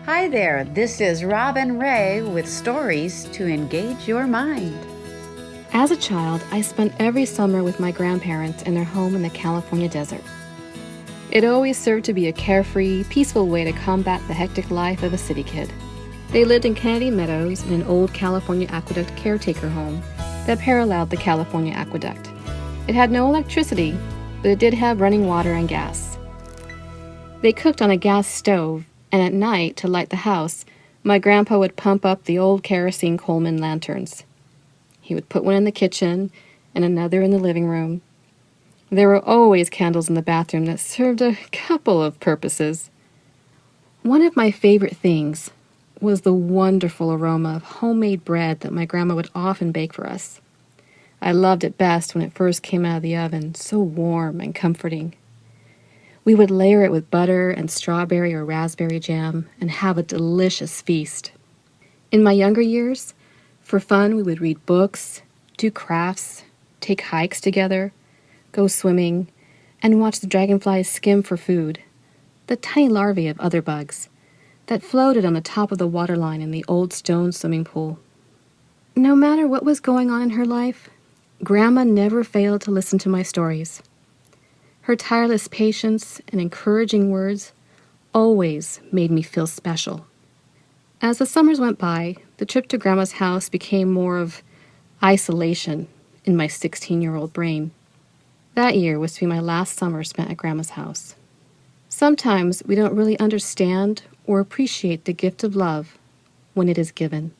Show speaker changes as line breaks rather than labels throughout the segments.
Hi there, this is Robin Ray with stories to engage your mind.
As a child, I spent every summer with my grandparents in their home in the California desert. It always served to be a carefree, peaceful way to combat the hectic life of a city kid. They lived in Kennedy Meadows in an old California Aqueduct caretaker home that paralleled the California Aqueduct. It had no electricity, but it did have running water and gas. They cooked on a gas stove, and at night, to light the house, my grandpa would pump up the old kerosene Coleman lanterns. He would put one in the kitchen and another in the living room. There were always candles in the bathroom that served a couple of purposes. One of my favorite things was the wonderful aroma of homemade bread that my grandma would often bake for us. I loved it best when it first came out of the oven, so warm and comforting. We would layer it with butter and strawberry or raspberry jam and have a delicious feast. In my younger years, for fun, we would read books, do crafts, take hikes together, go swimming, and watch the dragonflies skim for food, the tiny larvae of other bugs that floated on the top of the waterline in the old stone swimming pool. No matter what was going on in her life, Grandma never failed to listen to my stories. Her tireless patience and encouraging words always made me feel special. As the summers went by, the trip to Grandma's house became more of isolation in my 16-year-old brain. That year was to be my last summer spent at Grandma's house. Sometimes we don't really understand or appreciate the gift of love when it is given.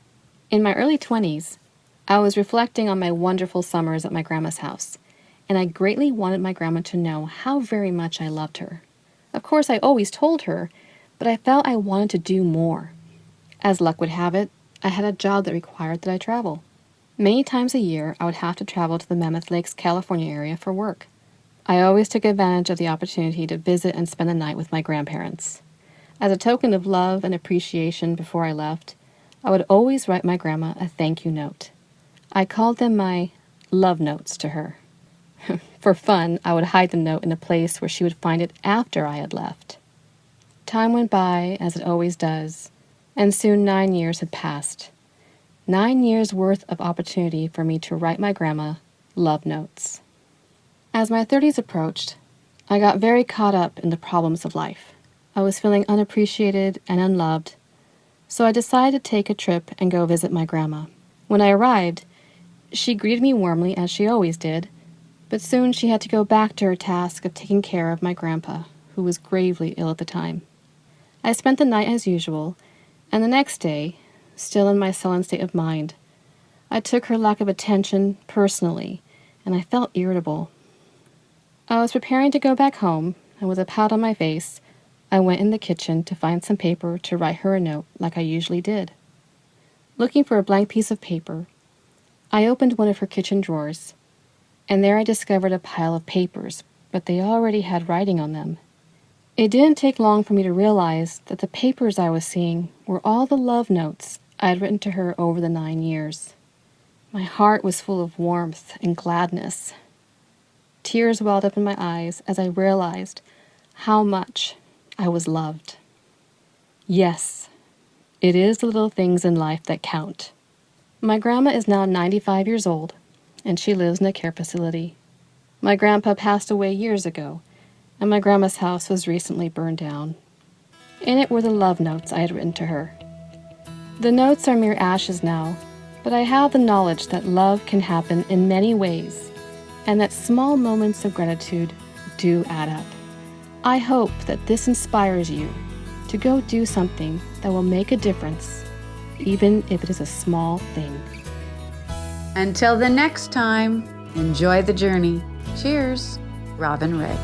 In my early 20s, I was reflecting on my wonderful summers at my grandma's house, and I greatly wanted my grandma to know how very much I loved her. Of course, I always told her, but I felt I wanted to do more. As luck would have it, I had a job that required that I travel. Many times a year, I would have to travel to the Mammoth Lakes, California area for work. I always took advantage of the opportunity to visit and spend the night with my grandparents. As a token of love and appreciation before I left, I would always write my grandma a thank you note. I called them my love notes to her. For fun, I would hide the note in a place where she would find it after I had left. Time went by, as it always does, and soon 9 years had passed. 9 years worth of opportunity for me to write my grandma love notes. As my 30s approached, I got very caught up in the problems of life. I was feeling unappreciated and unloved, so I decided to take a trip and go visit my grandma. When I arrived, she greeted me warmly as she always did, but soon she had to go back to her task of taking care of my grandpa, who was gravely ill at the time. I spent the night as usual, and the next day, still in my sullen state of mind, I took her lack of attention personally, and I felt irritable. I was preparing to go back home, and with a pout on my face, I went in the kitchen to find some paper to write her a note like I usually did. Looking for a blank piece of paper, I opened one of her kitchen drawers, and there I discovered a pile of papers, but they already had writing on them. It didn't take long for me to realize that the papers I was seeing were all the love notes I had written to her over the 9 years. My heart was full of warmth and gladness. Tears welled up in my eyes as I realized how much I was loved. Yes, it is the little things in life that count. My grandma is now 95 years old, and she lives in a care facility. My grandpa passed away years ago, and my grandma's house was recently burned down. In it were the love notes I had written to her. The notes are mere ashes now, but I have the knowledge that love can happen in many ways, and that small moments of gratitude do add up. I hope that this inspires you to go do something that will make a difference, even if it is a small thing.
Until the next time, enjoy the journey. Cheers, Robin Ray.